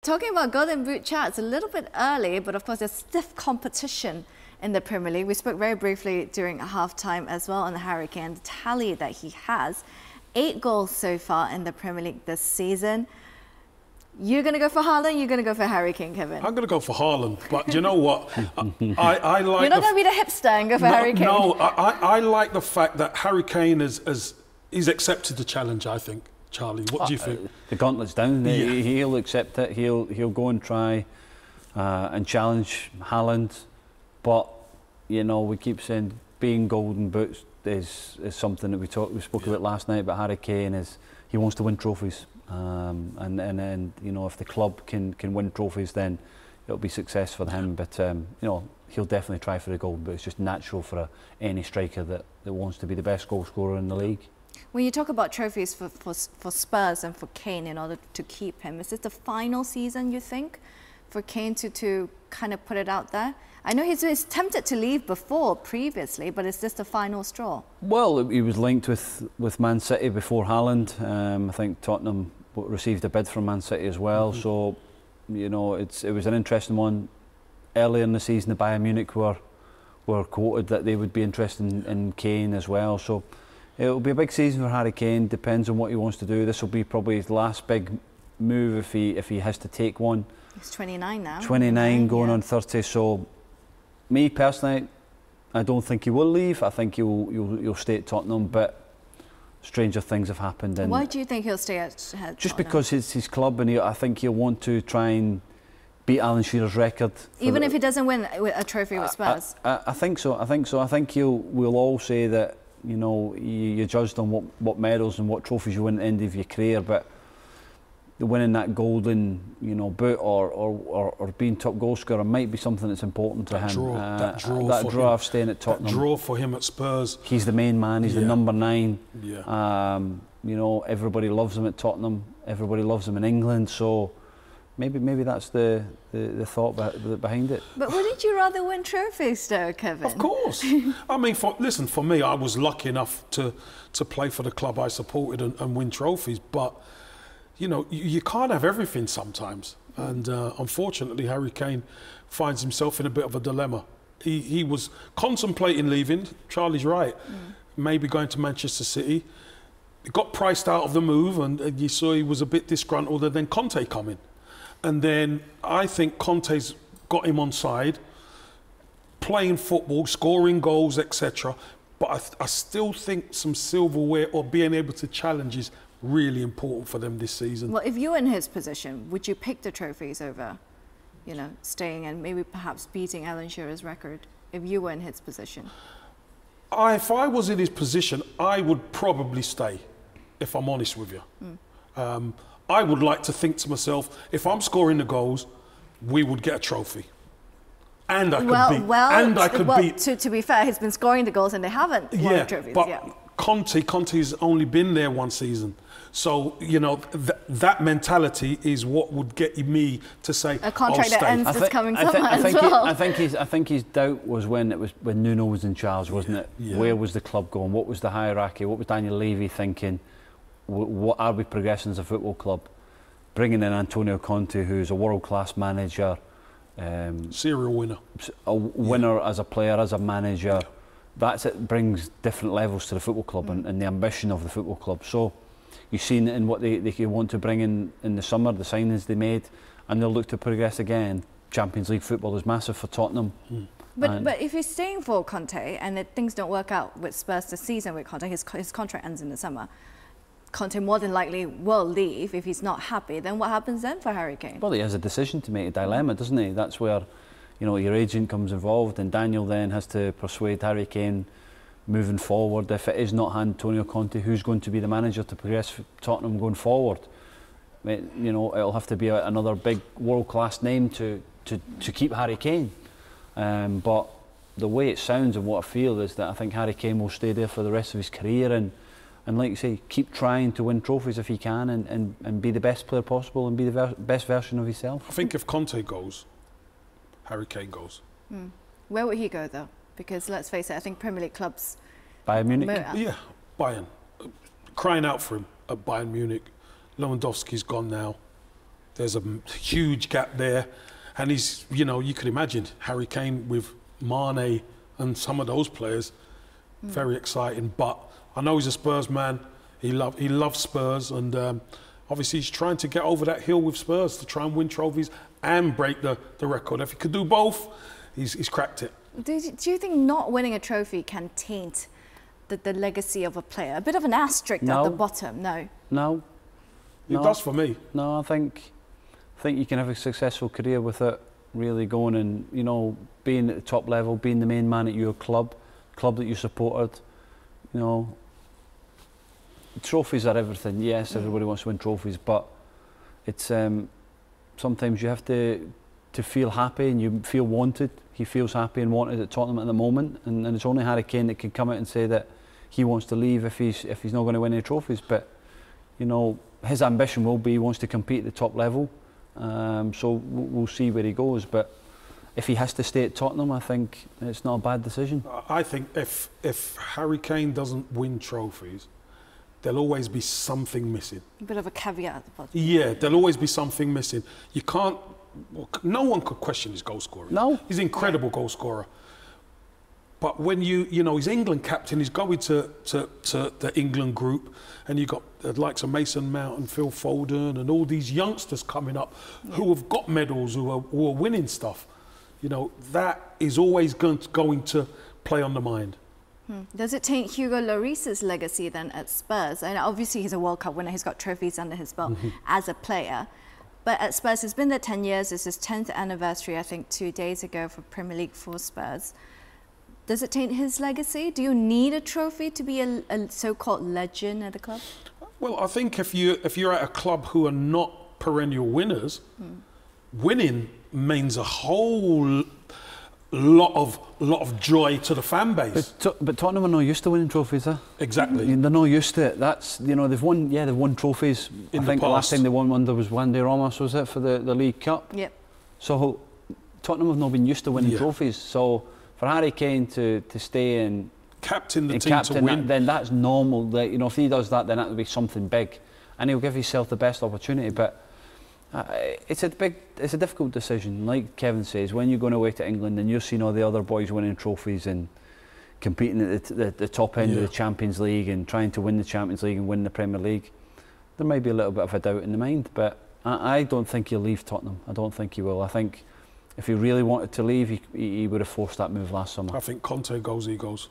talking about Golden Boot chat, it's a little bit early, but of course there's stiff competition in the Premier League. We spoke very briefly during half-time as well on the Harry Kane, the tally that he has. 8 goals so far in the Premier League this season. You're going to go for Haaland, you're going to go for Harry Kane, Kevin? I'm going to go for Haaland, but you know what? I like You're not going to be the hipster and go for Harry Kane? No, I like the fact that Harry Kane he's accepted the challenge, I think. Charlie, what do you think? The gauntlet's down. Yeah. He'll accept it. He'll go and try and challenge Haaland. But, you know, we keep saying being Golden Boots is something that we spoke about last night, but Harry Kane he wants to win trophies. And you know, if the club can win trophies, then it'll be success for him. But you know, he'll definitely try for the gold. But it's just natural for any striker that wants to be the best goal scorer in the league. When you talk about trophies for Spurs and for Kane in order to keep him, is this the final season, you think, for Kane to kind of put it out there? I know he's tempted to leave previously, but is this the final straw? Well, he was linked with Man City before Haaland. I think Tottenham received a bid from Man City as well. So, you know, it was an interesting one. Earlier in the season, the Bayern Munich were quoted that they would be interested in Kane as well. So it'll be a big season for Harry Kane. Depends on what he wants to do. This will be probably his last big move if he has to take one. He's 29 now. 29 going on 30. So, me personally, I don't think he will leave. I think he'll stay at Tottenham, but stranger things have happened. And why do you think he'll stay at Tottenham? Just because it's his club, and I think he'll want to try and beat Alan Shearer's record. Even if he doesn't win a trophy with Spurs? I think so. I think we'll all say that, you know, you're judged on what medals and what trophies you win at the end of your career, but winning that golden, you know, boot or being top goal scorer might be something that's important to him. That draw of staying at Tottenham. That draw for him at Spurs. He's the main man. He's the number 9. Yeah. You know, everybody loves him at Tottenham. Everybody loves him in England. So maybe that's the thought behind it. But wouldn't you rather win trophies, though, Kevin? Of course. I mean, listen, for me, I was lucky enough to play for the club I supported and win trophies, but you know, you can't have everything sometimes. And unfortunately, Harry Kane finds himself in a bit of a dilemma. He was contemplating leaving. Charlie's right. Maybe going to Manchester City. He got priced out of the move, and you saw he was a bit disgruntled, and then Conte come in. And then I think Conte's got him on side, playing football, scoring goals, etc. But I still think some silverware or being able to challenge is really important for them this season. Well, if you were in his position, would you pick the trophies over, you know, staying and maybe perhaps beating Alan Shearer's record if you were in his position? If I was in his position, I would probably stay, if I'm honest with you. I would like to think to myself, if I'm scoring the goals, we would get a trophy. And I could beat. To be fair, he's been scoring the goals and they haven't won the trophies. But Conte's only been there one season. So, you know, that mentality is what would get me to say, a contract that ends this coming summer as well. I think his doubt was when Nuno was in charge, wasn't it? Yeah. Where was the club going? What was the hierarchy? What was Daniel Levy thinking? What are we progressing as a football club? Bringing in Antonio Conte, who's a world-class manager. Serial winner. A winner as a player, as a manager. It brings different levels to the football club and the ambition of the football club. So you've seen it in what they want to bring in the summer, the signings they made, and they'll look to progress again. Champions League football is massive for Tottenham. But if he's staying for Conte and things don't work out with Spurs this season with Conte, his contract ends in the summer, Conte more than likely will leave if he's not happy. Then what happens then for Harry Kane? Well, he has a decision to make, a dilemma, doesn't he? That's where, you know, your agent comes involved, and Daniel then has to persuade Harry Kane moving forward. If it is not Antonio Conte, who's going to be the manager to progress Tottenham going forward? You know, it'll have to be another big world-class name to keep Harry Kane. But the way it sounds and what I feel is that I think Harry Kane will stay there for the rest of his career and like you say, keep trying to win trophies if he can and be the best player possible and be the best version of himself. I think if Conte goes, Harry Kane goes. Where would he go though? Because let's face it, I think Premier League clubs... Bayern Munich? Yeah, Bayern. Crying out for him at Bayern Munich. Lewandowski's gone now. There's a huge gap there. And he's, you know, you could imagine Harry Kane with Mane and some of those players. Very exciting. But I know he's a Spurs man. He loves Spurs, and obviously he's trying to get over that hill with Spurs to try and win trophies and break the record. If he could do both, he's cracked it. Do you think not winning a trophy can taint the legacy of a player? A bit of an asterisk at the bottom, no? No. It does for me. No, I think you can have a successful career with it really going, and, you know, being at the top level, being the main man at your club that you supported, you know. Trophies are everything. Yes, everybody wants to win trophies, but it's sometimes you have to feel happy and you feel wanted. He feels happy and wanted at Tottenham at the moment, and it's only Harry Kane that can come out and say that he wants to leave if he's not going to win any trophies. But, you know, his ambition will be he wants to compete at the top level. So we'll see where he goes. But if he has to stay at Tottenham, I think it's not a bad decision. I think if Harry Kane doesn't win trophies, there'll always be something missing. A bit of a caveat at the bottom. Yeah, there'll always be something missing. You can't. No one could question his goal scoring. No, he's an incredible goal scorer. But when you know, he's England captain, he's going to the England group, and you've got the likes of Mason Mount and Phil Foden and all these youngsters coming up who have got medals, who are winning stuff. You know, that is always going to play on the mind. Does it taint Hugo Lloris's legacy then at Spurs? And obviously he's a World Cup winner, he's got trophies under his belt as a player. But at Spurs, he's been there 10 years. It's his 10th anniversary, I think, 2 days ago for Premier League for Spurs. Does it taint his legacy? Do you need a trophy to be a so-called legend at a club? Well, I think if you're at a club who are not perennial winners, winning means a whole lot of joy to the fan base. But Tottenham are not used to winning trophies, huh? Exactly. They're not used to it. That's, you know, they've won trophies. I think the last time they won one there was Wandy Ramos, was it, for the League Cup? Yep. So Tottenham have not been used to winning trophies. So for Harry Kane to stay and captain the team to win, then that's normal. That, you know, if he does that, then that would be something big, and he'll give himself the best opportunity. But it's a difficult decision. Like Kevin says, when you're going away to England and you're seeing all the other boys winning trophies and competing at the top end of the Champions League and trying to win the Champions League and win the Premier League, there may be a little bit of a doubt in the mind. But I don't think he'll leave Tottenham. I don't think he will. I think if he really wanted to leave, he would have forced that move last summer. I think Conte goes, he goes.